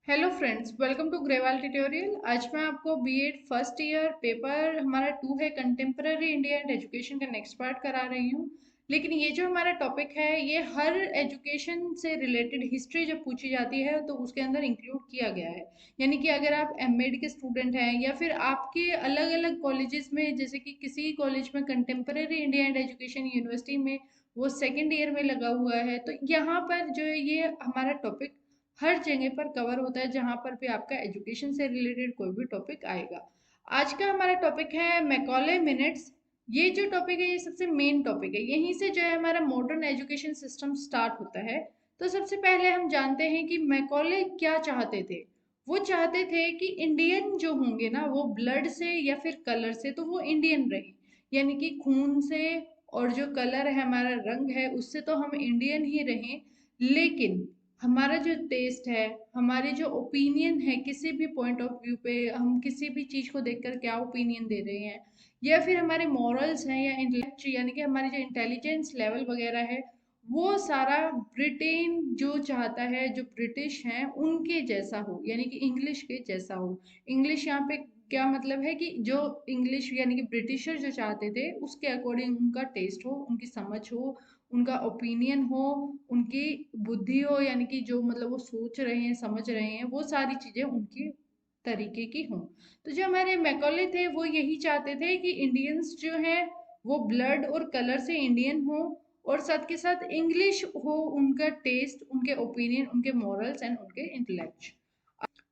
Hello friends, welcome to Grewal tutorial. आज मैं आपको बीएड फर्स्ट ईयर पेपर हमारा 2 है, कंटेम्पररी इंडिया एंड एजुकेशन का नेक्स्ट पार्ट करा रही हूँ। लेकिन ये जो हमारा टॉपिक है ये हर एजुकेशन से रिलेटेड हिस्ट्री जब पूछी जाती है तो उसके अंदर इंक्लूड किया गया है। यानी कि अगर आप एमएड के स्टूडेंट हैं या फिर आपके अलग अलग कॉलेजेस में, जैसे कि किसी कॉलेज में contemporary India and education university में वो सेकेंड ईयर में लगा हुआ है, तो यहाँ पर जो है ये हमारा टॉपिक हर जगह पर कवर होता है जहां पर भी आपका एजुकेशन से रिलेटेड कोई भी टॉपिक आएगा। आज का हमारा टॉपिक है मैकॉले मिनट्स। ये जो टॉपिक है ये सबसे मेन टॉपिक है, यहीं से जो है हमारा मॉडर्न एजुकेशन सिस्टम स्टार्ट होता है। तो सबसे पहले हम जानते हैं कि मैकॉले क्या चाहते थे। वो चाहते थे कि इंडियन जो होंगे ना वो ब्लड से या फिर कलर से तो वो इंडियन रहे, यानी कि खून से और जो कलर है हमारा रंग है उससे तो हम इंडियन ही रहें। लेकिन हमारा जो टेस्ट है, हमारे जो ओपिनियन है, किसी भी पॉइंट ऑफ व्यू पे हम किसी भी चीज को देखकर क्या ओपिनियन दे रहे हैं, या फिर हमारे मॉरल्स हैं या इंटेलेक्ट यानी कि हमारी जो इंटेलिजेंस लेवल वगैरह है, वो सारा ब्रिटेन जो चाहता है, जो ब्रिटिश हैं उनके जैसा हो, यानी कि इंग्लिश के जैसा हो। इंग्लिश यहाँ पे क्या मतलब है कि जो इंग्लिश यानी कि ब्रिटिशर जो चाहते थे उसके अकॉर्डिंग उनका टेस्ट हो, उनकी समझ हो, उनका ओपिनियन हो, उनकी बुद्धि हो, यानी कि जो मतलब वो सोच रहे हैं, समझ रहे हैं, वो सारी चीजें उनकी तरीके की हों। तो जो हमारे मैकॉले थे वो यही चाहते थे कि इंडियंस जो हैं वो ब्लड और कलर से इंडियन हो, और साथ के साथ इंग्लिश हो उनका टेस्ट, उनके ओपिनियन, उनके मॉरल्स एंड उनके इंटेलेक्ट।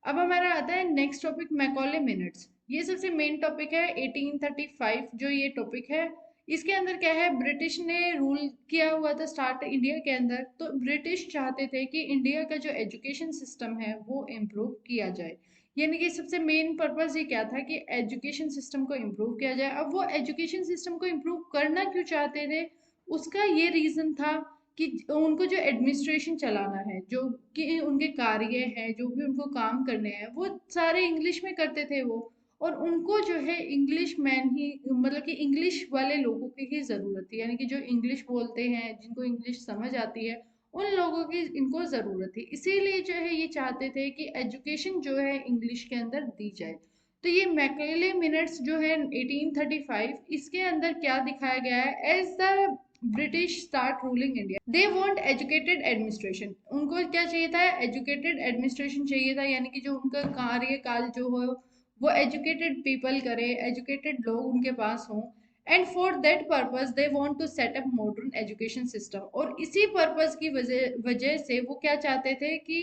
अब हमारा आता है नेक्स्ट टॉपिक, मैकॉले मिनट्स। ये सबसे मेन टॉपिक है 1835 जो ये टॉपिक है। इसके अंदर क्या है, ब्रिटिश ने रूल किया हुआ था स्टार्ट इंडिया के अंदर, तो ब्रिटिश चाहते थे कि इंडिया का जो एजुकेशन सिस्टम है वो इम्प्रूव किया जाए। यानी कि सबसे मेन पर्पज ये क्या था कि एजुकेशन सिस्टम को इम्प्रूव किया जाए। अब वो एजुकेशन सिस्टम को इम्प्रूव करना क्यों चाहते थे, उसका ये रीजन था कि उनको जो एडमिनिस्ट्रेशन चलाना है, जो कि उनके कार्य हैं, जो भी उनको काम करने हैं, वो सारे इंग्लिश में करते थे वो। और उनको जो है इंग्लिश मैन ही, मतलब कि इंग्लिश वाले लोगों की ही ज़रूरत थी, यानी कि जो इंग्लिश बोलते हैं, जिनको इंग्लिश समझ आती है, उन लोगों की इनको ज़रूरत थी। इसीलिए जो है ये चाहते थे कि एजुकेशन जो है इंग्लिश के अंदर दी जाए। तो ये मैकले मिनट्स जो है 1835, इसके अंदर क्या दिखाया गया है, as the British start ruling India they want educated administration. उनको क्या चाहिए था, एजुकेटेड एडमिनिस्ट्रेशन चाहिए था, यानी कि जो उनका कार्यकाल जो हो वो एजुकेटेड पीपल करे, एजुकेटेड लोग उनके पास हों। And for that purpose they want to set up modern education system. और इसी पर्पस की वजह वजह से वो क्या चाहते थे कि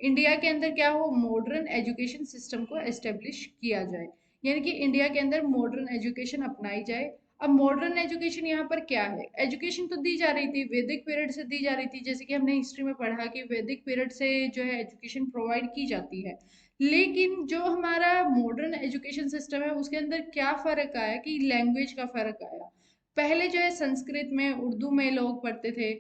इंडिया के अंदर क्या हो, मॉडर्न एजुकेशन सिस्टम को एस्टेब्लिश किया जाए, यानी कि इंडिया के अंदर मॉडर्न एजुकेशन अपनाई जाए। अब मॉडर्न एजुकेशन यहाँ पर क्या है, एजुकेशन तो दी जा रही थी, वैदिक पीरियड से दी जा रही थी, जैसे कि हमने हिस्ट्री में पढ़ा कि वैदिक पीरियड से जो है एजुकेशन प्रोवाइड की जाती है। लेकिन जो हमारा मॉडर्न एजुकेशन सिस्टम है उसके अंदर क्या फर्क आया कि लैंग्वेज का फर्क आया। पहले जो है संस्कृत में, उर्दू में लोग पढ़ते थे।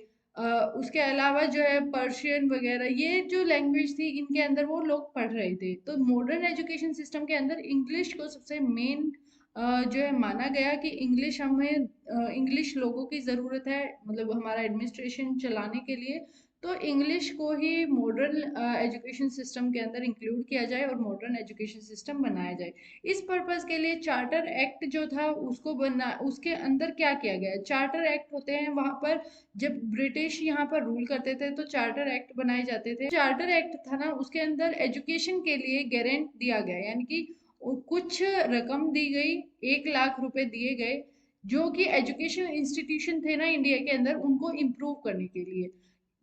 उसके अलावा जो है पर्शियन वगैरह, ये जो लैंग्वेज थी इनके अंदर वो लोग पढ़ रहे थे। तो मॉडर्न एजुकेशन सिस्टम के अंदर इंग्लिश को सबसे मेन जो है माना गया कि इंग्लिश हमें, इंग्लिश लोगों की ज़रूरत है, मतलब हमारा एडमिनिस्ट्रेशन चलाने के लिए। तो इंग्लिश को ही मॉडर्न एजुकेशन सिस्टम के अंदर इंक्लूड किया जाए और मॉडर्न एजुकेशन सिस्टम बनाया जाए। इस पर्पस के लिए चार्टर एक्ट जो था उसको बना, उसके अंदर क्या किया गया, चार्टर एक्ट होते हैं वहां पर, जब ब्रिटिश यहाँ पर रूल करते थे तो चार्टर एक्ट बनाए जाते थे। चार्टर एक्ट था ना, उसके अंदर एजुकेशन के लिए गारंट दिया गया, यानी कि कुछ रकम दी गई, 1 लाख रुपए दिए गए, जो कि एजुकेशन इंस्टीट्यूशन थे ना इंडिया के अंदर उनको इम्प्रूव करने के लिए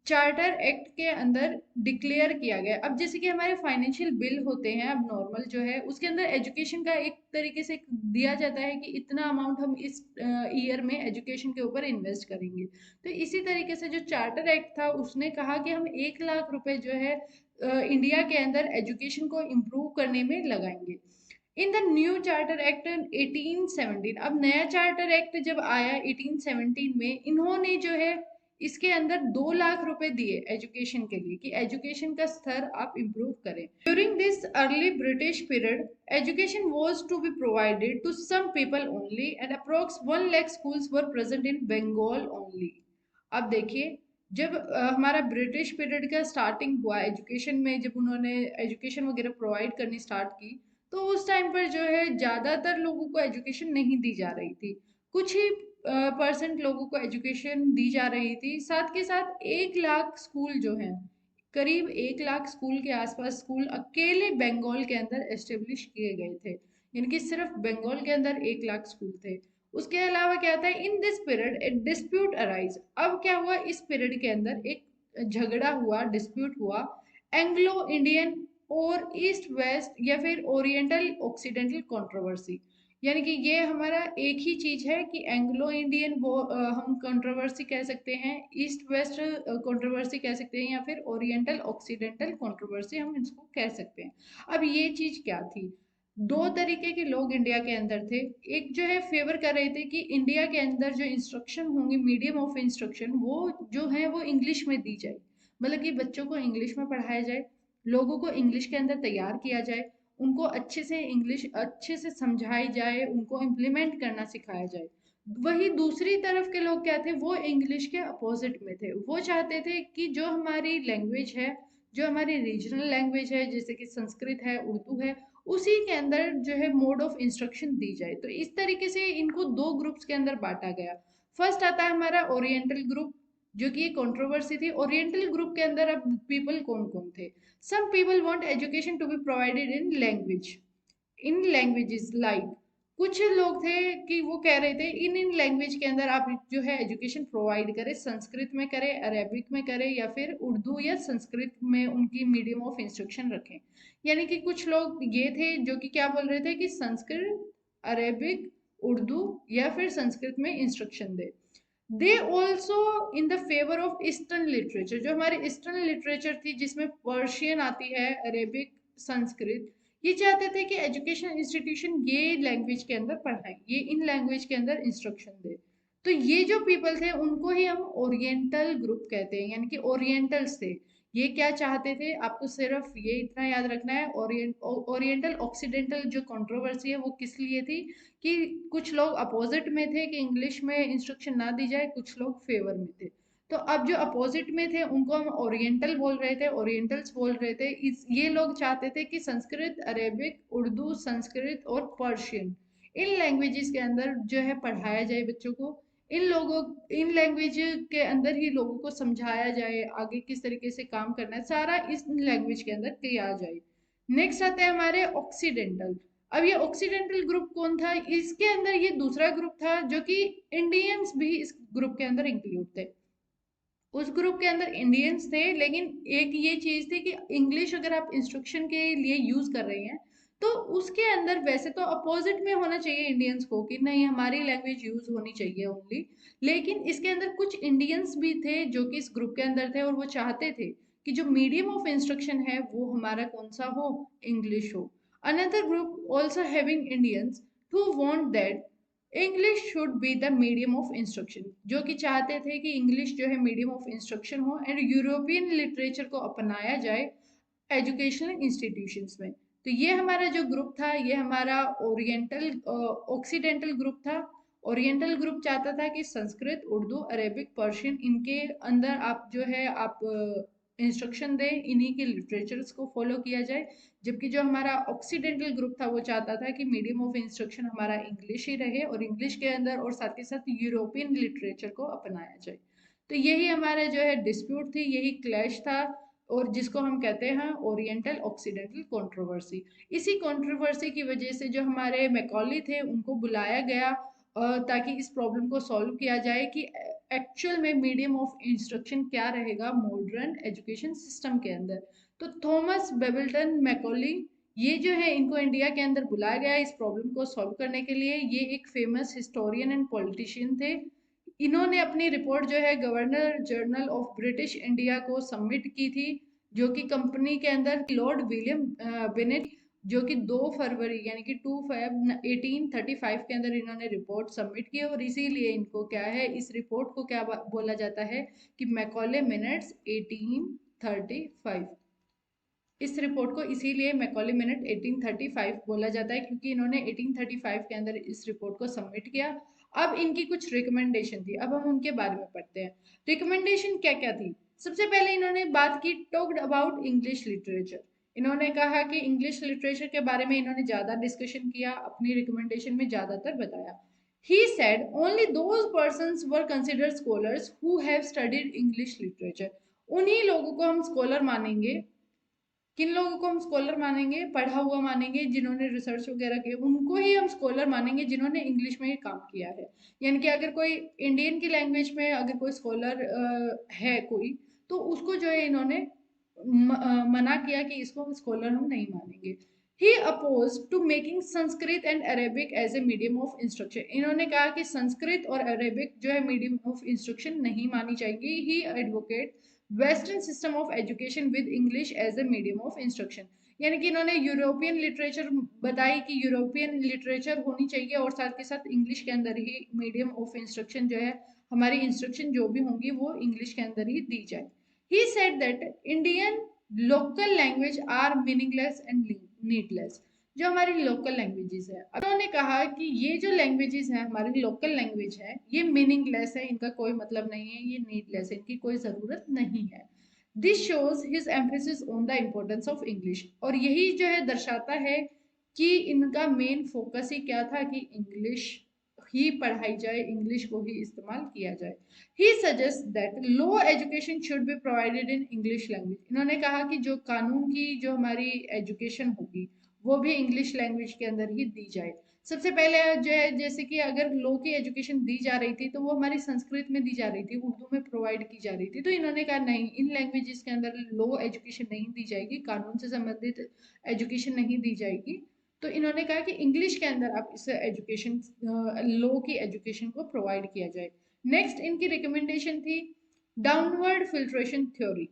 चार्टर एक्ट के अंदर डिक्लेयर किया गया। अब जैसे कि हमारे फाइनेंशियल बिल होते हैं, अब नॉर्मल जो है उसके अंदर एजुकेशन का एक तरीके से दिया जाता है कि इतना अमाउंट हम इस ईयर में एजुकेशन के ऊपर इन्वेस्ट करेंगे। तो इसी तरीके से जो चार्टर एक्ट था उसने कहा कि हम 1 लाख रुपए जो है इंडिया के अंदर एजुकेशन को इम्प्रूव करने में लगाएंगे। In the new charter act 1817, अब नया चार्टर एक्ट जब आया 1817 में, इन्होंने जो है इसके अंदर 2 लाख रुपए दिए एजुकेशन के लिए कि एजुकेशन का स्तर आप इम्प्रूव करें। During this early British period education was to be provided to some people only and approx 1 lakh schools were present in Bengal only. अब देखिए जब हमारा ब्रिटिश पीरियड का स्टार्टिंग हुआ एजुकेशन में, जब उन्होंने एजुकेशन वगैरह प्रोवाइड करनी स्टार्ट की, तो उस टाइम पर जो है ज़्यादातर लोगों को एजुकेशन नहीं दी जा रही थी। कुछ ही परसेंट लोगों को एजुकेशन दी जा रही थी। साथ के साथ 1 लाख स्कूल जो हैं, करीब 1 लाख स्कूल के आसपास स्कूल अकेले बंगाल के अंदर एस्टेब्लिश किए गए थे। यानी कि सिर्फ बंगाल के अंदर 1 लाख स्कूल थे। उसके अलावा क्या था, in this period A dispute arise. अब क्या हुआ, इस पीरियड के अंदर एक झगड़ा हुआ, डिस्प्यूट हुआ, एंग्लो इंडियन और ईस्ट वेस्ट या फिर ओरिएंटल ऑक्सीडेंटल कंट्रोवर्सी। यानी कि ये हमारा एक ही चीज है कि एंग्लो इंडियन वो हम कंट्रोवर्सी कह सकते हैं, ईस्ट वेस्ट कंट्रोवर्सी कह सकते हैं, या फिर ओरिएंटल ऑक्सीडेंटल कंट्रोवर्सी हम इसको कह सकते हैं। अब ये चीज क्या थी, दो तरीके के लोग इंडिया के अंदर थे। एक जो है फेवर कर रहे थे कि इंडिया के अंदर जो इंस्ट्रक्शन होंगी, मीडियम ऑफ इंस्ट्रक्शन, वो जो है वो इंग्लिश में दी जाए। मतलब कि बच्चों को इंग्लिश में पढ़ाया जाए, लोगों को इंग्लिश के अंदर तैयार किया जाए, उनको अच्छे से इंग्लिश अच्छे से समझाई जाए, उनको इम्प्लीमेंट करना सिखाया जाए। वही दूसरी तरफ के लोग क्या थे, वो इंग्लिश के अपोजिट में थे। वो चाहते थे कि जो हमारी लैंग्वेज है, जो हमारी रीजनल लैंग्वेज है, जैसे कि संस्कृत है, उर्दू है, उसी के अंदर जो है मोड ऑफ इंस्ट्रक्शन दी जाए। तो इस तरीके से इनको दो ग्रुप्स के अंदर बांटा गया। फर्स्ट आता है हमारा ओरिएंटल ग्रुप, जो कि कंट्रोवर्सी थी। ओरिएंटल ग्रुप के अंदर अब पीपल कौन कौन थे, some people want education to be provided in language, in languages like, कुछ लोग थे कि वो कह रहे थे इन इन लैंग्वेज के अंदर आप जो है एजुकेशन प्रोवाइड करें, संस्कृत में करें, अरेबिक में करें, या फिर उर्दू या संस्कृत में उनकी मीडियम ऑफ इंस्ट्रक्शन रखें। यानी कि कुछ लोग ये थे जो कि क्या बोल रहे थे कि संस्कृत, अरेबिक, उर्दू या फिर संस्कृत में instruction they. They also in the favour of eastern literature, जो हमारी ईस्टर्न लिटरेचर थी जिसमें पर्शियन आती है, अरेबिक, संस्कृत, ये चाहते थे कि एजुकेशन इंस्टीट्यूशन ये लैंग्वेज के अंदर पढ़ाएं, ये इन लैंग्वेज के अंदर इंस्ट्रक्शन दे। तो ये जो पीपल थे उनको ही हम ओरिएंटल ग्रुप कहते हैं, यानी कि ओरिएंटल्स थे। ये क्या चाहते थे, आपको सिर्फ ये इतना याद रखना है, ओरिएंटल ऑक्सीडेंटल जो कंट्रोवर्सी है वो किस लिए थी, कि कुछ लोग अपोजिट में थे कि इंग्लिश में इंस्ट्रक्शन ना दी जाए, कुछ लोग फेवर में थे। तो अब जो अपोजिट में थे उनको हम ओरिएंटल बोल रहे थे, ओरिएंटल्स बोल रहे थे। इस ये लोग चाहते थे कि संस्कृत, अरेबिक, उर्दू, संस्कृत और पर्शियन, इन लैंग्वेजेस के अंदर जो है पढ़ाया जाए बच्चों को। इन लोगों इन लैंग्वेज के अंदर ही लोगों को समझाया जाए, आगे किस तरीके से काम करना है सारा इस लैंग्वेज के अंदर किया जाए। नेक्स्ट आते हैं हमारे ऑक्सीडेंटल। अब ये ऑक्सीडेंटल ग्रुप कौन था, इसके अंदर ये दूसरा ग्रुप था जो कि इंडियंस भी इस ग्रुप के अंदर इंक्लूड थे। उस ग्रुप के अंदर इंडियंस थे, लेकिन एक ये चीज थी कि इंग्लिश अगर आप इंस्ट्रक्शन के लिए यूज कर रहे हैं, तो उसके अंदर वैसे तो अपोजिट में होना चाहिए इंडियंस को कि नहीं हमारी लैंग्वेज यूज होनी चाहिए ओनली। लेकिन इसके अंदर कुछ इंडियंस भी थे जो कि इस ग्रुप के अंदर थे, और वो चाहते थे कि जो मीडियम ऑफ इंस्ट्रक्शन है वो हमारा कौन सा हो, इंग्लिश हो। Another group also having Indians who want that English should be the medium of instruction, जो कि चाहते थे कि इंग्लिश जो है मीडियम ऑफ इंस्ट्रक्शन हो, एंड यूरोपियन लिटरेचर को अपनाया जाए एजुकेशनल इंस्टीट्यूशंस में। तो ये हमारा जो ग्रुप था, ये हमारा ओरिएंटल ऑक्सीडेंटल ग्रुप था। ओरिएंटल ग्रुप चाहता था कि संस्कृत, उर्दू, अरेबिक, पर्शियन, इनके अंदर आप जो है आप इंस्ट्रक्शन दें, इन्हीं के लिटरेचर्स को फॉलो किया जाए। जबकि जो हमारा ऑक्सीडेंटल ग्रुप था वो चाहता था कि मीडियम ऑफ इंस्ट्रक्शन हमारा इंग्लिश ही रहे, और इंग्लिश के अंदर और साथ ही साथ यूरोपियन लिटरेचर को अपनाया जाए। तो यही हमारा जो है डिस्प्यूट थी, यही क्लैश था, और जिसको हम कहते हैं ओरिएंटल ऑक्सीडेंटल कंट्रोवर्सी। इसी कंट्रोवर्सी की वजह से जो हमारे मैकॉली थे उनको बुलाया गया, ताकि इस प्रॉब्लम को सॉल्व किया जाए कि एक्चुअल में मीडियम ऑफ इंस्ट्रक्शन क्या रहेगा मॉडर्न एजुकेशन सिस्टम के अंदर। तो थॉमस बेबल्टन मैकॉली, ये जो है इनको इंडिया के अंदर बुलाया गया इस प्रॉब्लम को सॉल्व करने के लिए। ये एक फेमस हिस्टोरियन एंड पॉलिटिशियन थे। इन्होंने अपनी रिपोर्ट जो है governor general of British India को सबमिट की थी, जो कि कंपनी के अंदर लॉर्ड विलियम बेनेट, जो कि 2 फरवरी यानी कि 2 फेब 1835 के अंदर इन्होंने रिपोर्ट सबमिट की। और इसीलिए इनको क्या है, इस रिपोर्ट को क्या बोला जाता है कि मैकॉले मिनट्स 1835। इस रिपोर्ट को इसीलिए मैकॉले मिनट 1835 बोला जाता है, क्योंकि इन्होंने 1835 के अंदर इस रिपोर्ट को सबमिट किया। अब इनकी कुछ रिकमेंडेशन थी, अब हम उनके बारे में पढ़ते हैं। रिकमेंडेशन क्या क्या थी? सबसे पहले इन्होंने बात की, टॉक्ड अबाउट इंग्लिश लिटरेचर। इन्होंने कहा कि इंग्लिश लिटरेचर के बारे में इन्होंने ज्यादा डिस्कशन किया, अपनी रिकमेंडेशन में ज्यादातर बताया। He said only those persons were considered scholars who have studied English literature. उन्हीं लोगों को हम स्कॉलर मानेंगे। किन लोगों को हम स्कॉलर मानेंगे? पढ़ा हुआ मानेंगे, जिन्होंने रिसर्च वगैरह किया उनको ही हम स्कॉलर मानेंगे, जिन्होंने इंग्लिश में काम किया है। यानी कि अगर कोई इंडियन की लैंग्वेज में अगर कोई स्कॉलर है कोई, तो उसको जो है इन्होंने मना किया कि इसको स्कॉलर हम नहीं मानेंगे। He oppose to making Sanskrit and Arabic as a medium of instruction. इन्होंने कहा कि संस्कृत और अरेबिक जो है मीडियम ऑफ इंस्ट्रक्शन नहीं मानी जाएगी। He advocate western system of education with English as a medium of instruction. यानी कि इन्होंने यूरोपियन लिटरेचर बताई कि यूरोपियन लिटरेचर होनी चाहिए और साथ के साथ इंग्लिश के अंदर ही मीडियम ऑफ इंस्ट्रक्शन जो है, हमारी इंस्ट्रक्शन जो भी होंगी वो इंग्लिश के अंदर ही दी जाए। He said that Indian local language are meaningless and needless. जो हमारी लोकल लैंग्वेजेस है, अब उन्होंने कहा कि ये जो लैंग्वेजेस हैं हमारी लोकल लैंग्वेज है, ये मीनिंगलेस है, इनका कोई मतलब नहीं है, ये नीडलेस है, इनकी कोई जरूरत नहीं है। This shows his emphasis on the importance of English. और यही जो है दर्शाता है कि इनका मेन फोकस ही क्या था कि इंग्लिश ही पढ़ाई जाए, इंग्लिश को ही इस्तेमाल किया जाए। He suggest that low education should be provided in English language. इन्होंने कहा कि जो कानून की जो हमारी एजुकेशन होगी वो भी इंग्लिश लैंग्वेज के अंदर ही दी जाए। सबसे पहले जो है जैसे कि अगर लो की एजुकेशन दी जा रही थी तो वो हमारी संस्कृत में दी जा रही थी, उर्दू में प्रोवाइड की जा रही थी, तो इन्होंने कहा नहीं, इन लैंग्वेजेस के अंदर लो एजुकेशन नहीं दी जाएगी, कानून से संबंधित एजुकेशन नहीं दी जाएगी। तो इन्होंने कहा कि इंग्लिश के अंदर आप इस एजुकेशन, लो की एजुकेशन को प्रोवाइड किया जाए। नेक्स्ट इनकी रिकमेंडेशन थी डाउनवर्ड फिल्ट्रेशन थ्योरी।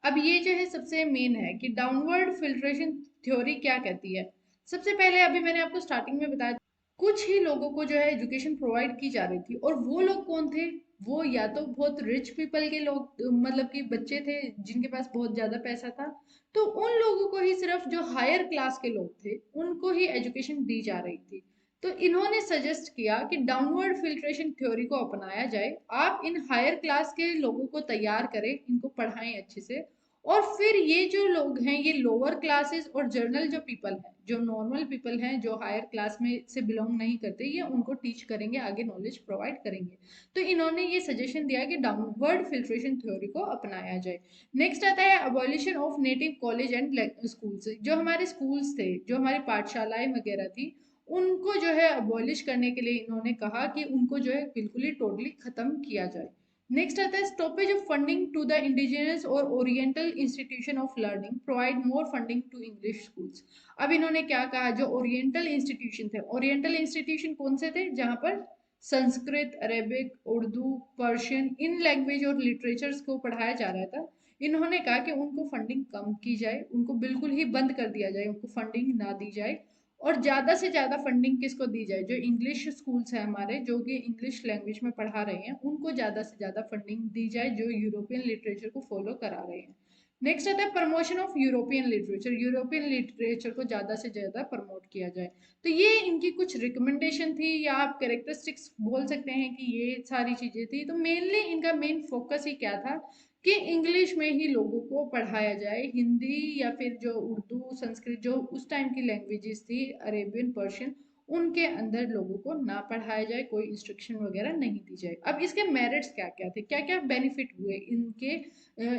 अब ये जो है सबसे मेन है कि डाउनवर्ड फिल्ट्रेशन थ्योरी क्या कहती है। सबसे पहले अभी मैंने आपको स्टार्टिंग में बताया, कुछ ही लोगों को जो है एजुकेशन प्रोवाइड की जा रही थी, और वो लोग कौन थे? वो या तो बहुत रिच पीपल के लोग, मतलब कि बच्चे थे जिनके पास बहुत ज्यादा पैसा था, तो उन लोगों को ही, सिर्फ जो हायर क्लास के लोग थे उनको ही एजुकेशन दी जा रही थी। तो इन्होंने सजेस्ट किया कि डाउनवर्ड फिल्ट्रेशन थ्योरी को अपनाया जाए, आप इन हायर क्लास के लोगों को तैयार करें, इनको पढ़ाएं अच्छे से, और फिर ये जो लोग हैं, ये लोअर क्लासेस और जर्नल जो पीपल हैं, जो नॉर्मल पीपल हैं, जो हायर क्लास में से बिलोंग नहीं करते, ये उनको टीच करेंगे, आगे नॉलेज प्रोवाइड करेंगे। तो इन्होंने ये सजेशन दिया कि डाउनवर्ड फिल्ट्रेशन थ्योरी को अपनाया जाए। नेक्स्ट आता है abolition of native college and schools. जो हमारे स्कूल्स थे, जो हमारी पाठशालाएं वगैरह थी, उनको जो है अबॉलिश करने के लिए इन्होंने कहा कि उनको जो है बिल्कुल ही टोटली खत्म किया जाए। नेक्स्ट आता है stoppage of funding to the indigenous और oriental institution of learning, provide more funding to English schools. अब इन्होंने क्या कहा, जो ओरिएंटल इंस्टीट्यूशन थे, ओरिएंटल इंस्टीट्यूशन कौन से थे? जहां पर संस्कृत, अरेबिक, उर्दू, पर्शियन, इन लैंग्वेज और लिटरेचर्स को पढ़ाया जा रहा था, इन्होंने कहा कि उनको फंडिंग कम की जाए, उनको बिल्कुल ही बंद कर दिया जाए, उनको फंडिंग ना दी जाए, और ज्यादा से ज्यादा फंडिंग किसको दी जाए? जो इंग्लिश स्कूल्स हैं हमारे, जो कि इंग्लिश लैंग्वेज में पढ़ा रहे हैं, उनको ज्यादा से ज्यादा फंडिंग दी जाए, जो यूरोपियन लिटरेचर को फॉलो करा रहे हैं। नेक्स्ट आता है promotion of European literature. European literature को ज्यादा से ज्यादा प्रमोट किया जाए। तो ये इनकी कुछ रिकमेंडेशन थी, या आप कैरेक्टरिस्टिक्स बोल सकते हैं कि ये सारी चीजें थी। तो मेनली इनका मेन फोकस ही क्या था कि इंग्लिश में ही लोगों को पढ़ाया जाए, हिंदी या फिर जो उर्दू, संस्कृत, जो उस टाइम की लैंग्वेजेस थी, अरेबियन, पर्शियन, उनके अंदर लोगों को ना पढ़ाया जाए, कोई इंस्ट्रक्शन वगैरह नहीं दी जाए। अब इसके मेरिट्स क्या क्या थे, क्या क्या बेनिफिट हुए इनके,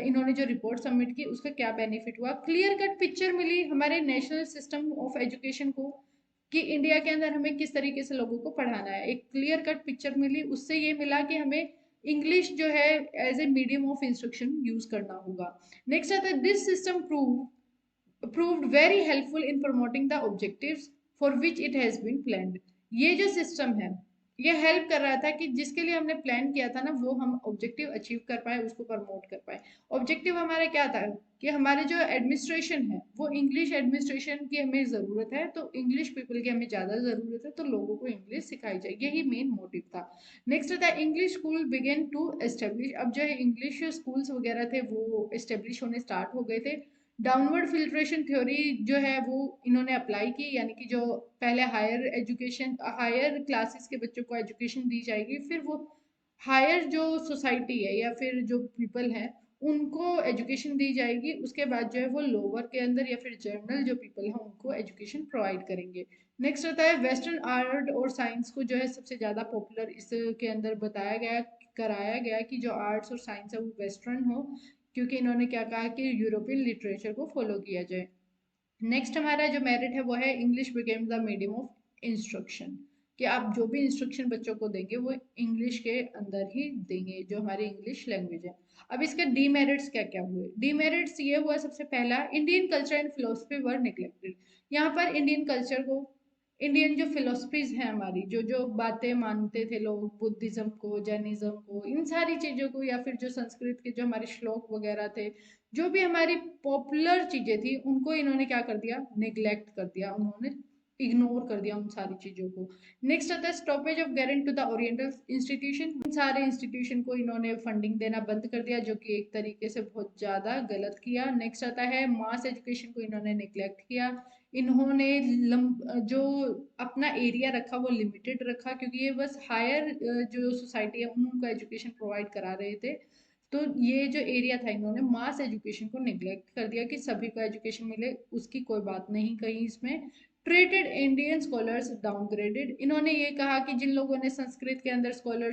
इन्होंने जो रिपोर्ट सबमिट की उसका क्या बेनिफिट हुआ? क्लियर कट पिक्चर मिली हमारे नेशनल सिस्टम ऑफ एजुकेशन को कि इंडिया के अंदर हमें किस तरीके से लोगों को पढ़ाना है, एक क्लियर कट पिक्चर मिली। उससे ये मिला कि हमें इंग्लिश जो है as a medium of instruction use करना होगा। नेक्स्ट आता है this system proved very helpful in promoting the objectives for which it has been planned। ये जो सिस्टम है ये हेल्प कर रहा था कि जिसके लिए हमने प्लान किया था ना, वो हम ऑब्जेक्टिव अचीव कर पाए, उसको प्रमोट कर पाए। ऑब्जेक्टिव हमारा क्या था कि हमारे जो एडमिनिस्ट्रेशन है वो इंग्लिश एडमिनिस्ट्रेशन की हमें ज़रूरत है, तो इंग्लिश पीपल की हमें ज़्यादा ज़रूरत है, तो लोगों को इंग्लिश सिखाई जाए, यही मेन मोटिव था। नेक्स्ट था English school begin to establish. अब जो है इंग्लिश स्कूल्स वगैरह थे वो एस्टेब्लिश होने स्टार्ट हो गए थे। डाउनवर्ड फिल्ट्रेशन थ्योरी जो है वो इन्होंने अप्लाई की, यानी कि जो पहले हायर क्लासेस के बच्चों को एजुकेशन दी जाएगी, फिर वो हायर जो सोसाइटी है या फिर जो पीपल है उनको एजुकेशन दी जाएगी। उसके बाद जो है वो लोअर के अंदर या फिर जनरल जो पीपल है उनको एजुकेशन प्रोवाइड करेंगे। नेक्स्ट होता है वेस्टर्न आर्ट और साइंस को जो है सबसे ज़्यादा पॉपुलर इसके अंदर बताया गया, कराया गया कि जो आर्ट्स और साइंस है वो वेस्टर्न हो, क्योंकि इन्होंने क्या कहा कि यूरोपियन लिटरेचर को फॉलो किया जाए। नेक्स्ट हमारा जो मेरिट है वो है English became the medium of instruction, कि आप जो भी इंस्ट्रक्शन बच्चों को देंगे वो इंग्लिश के अंदर ही देंगे, जो हमारी इंग्लिश लैंग्वेज है। अब इसके डीमेरिट्स क्या क्या हुए? डीमेरिट्स ये हुआ, सबसे पहला, Indian culture and philosophy were neglected. यहाँ पर इंडियन कल्चर को, इंडियन जो फिलोसफीज हैं हमारी, जो जो बातें मानते थे लोग, बुद्धिज्म को, जैनिज्म को, इन सारी चीजों को, या फिर जो संस्कृत के जो हमारे श्लोक वगैरह थे, जो भी हमारी पॉपुलर चीजें थी, उनको इन्होंने क्या कर दिया, निग्लेक्ट कर दिया, उन्होंने इग्नोर कर दिया उन सारी चीजों को। नेक्स्ट आता है stoppage of grant to the oriental institution. इन सारे इंस्टीट्यूशन को इन्होंने फंडिंग देना बंद कर दिया, जो कि एक तरीके से बहुत ज्यादा गलत किया। नेक्स्ट आता है मास एजुकेशन को इन्होंने निग्लेक्ट किया। इन्होंने जो अपना एरिया रखा वो लिमिटेड रखा, क्योंकि ये बस हायर जो सोसाइटी है उनको एजुकेशन प्रोवाइड करा रहे थे। तो ये जो एरिया था, इन्होंने मास एजुकेशन को निग्लेक्ट कर दिया कि सभी को एजुकेशन मिले, उसकी कोई बात नहीं कही इसमें। Treated Indian scholars downgraded. इन्होंने ये कहा कि जिन लोगों ने संस्कृत के अंदर स्कॉलर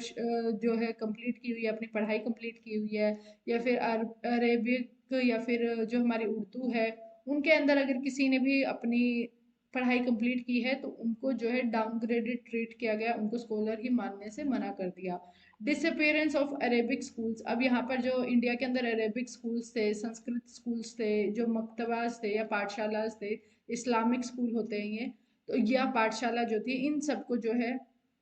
जो है कंप्लीट की हुई है, अपनी पढ़ाई कंप्लीट की हुई है, या फिर अरेबिक या फिर जो हमारी उर्दू है, उनके अंदर अगर किसी ने भी अपनी पढ़ाई कंप्लीट की है तो उनको जो है डाउनग्रेडेड ट्रीट किया गया, उनको स्कॉलर ही मानने से मना कर दिया। Disappearance of Arabic schools. अब यहाँ पर जो इंडिया के अंदर अरेबिक स्कूल्स थे, संस्कृत स्कूल्स थे, जो मकतबास थे या पाठशाला थे, इस्लामिक स्कूल होते हैं ये, तो यह पाठशाला जो थी, इन सबको जो है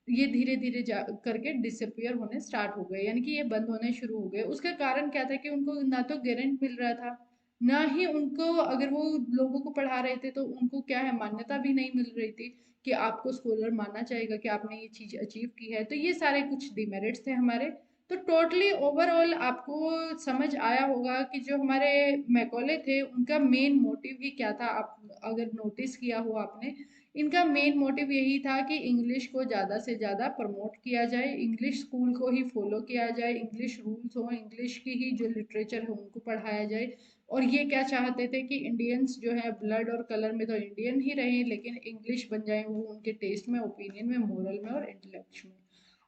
ये धीरे धीरे जा करके डिसअपियर होने स्टार्ट हो गए, यानी कि ये बंद होने शुरू हो गए। उसका कारण क्या था कि उनको ना तो गारंट मिल रहा था, ना ही उनको, अगर वो लोगों को पढ़ा रहे थे तो उनको क्या है, मान्यता भी नहीं मिल रही थी कि आपको स्कॉलर मानना चाहेगा कि आपने ये चीज अचीव की है। तो ये सारे कुछ डिमेरिट्स थे हमारे। तो टोटली ओवरऑल आपको समझ आया होगा कि जो हमारे मैकॉले थे उनका मेन मोटिव ही क्या था। आप अगर नोटिस किया हो आपने, इनका मेन मोटिव यही था कि इंग्लिश को ज़्यादा से ज़्यादा प्रमोट किया जाए, इंग्लिश स्कूल को ही फॉलो किया जाए, इंग्लिश रूल्स हो, इंग्लिश की ही जो लिटरेचर है उनको पढ़ाया जाए। और ये क्या चाहते थे कि इंडियंस जो है ब्लड और कलर में तो इंडियन ही रहें, लेकिन इंग्लिश बन जाए वो उनके टेस्ट में, ओपिनियन में, मोरल में और इंटेलेक्ट में।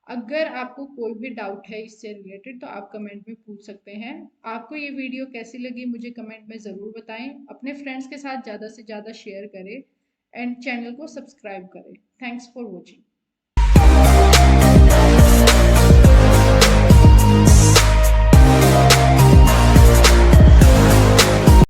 अगर आपको कोई भी डाउट है इससे रिलेटेड तो आप कमेंट में पूछ सकते हैं। आपको ये वीडियो कैसी लगी मुझे कमेंट में ज़रूर बताएं, अपने फ्रेंड्स के साथ ज़्यादा से ज़्यादा शेयर करें एंड चैनल को सब्सक्राइब करें। Thanks for watching.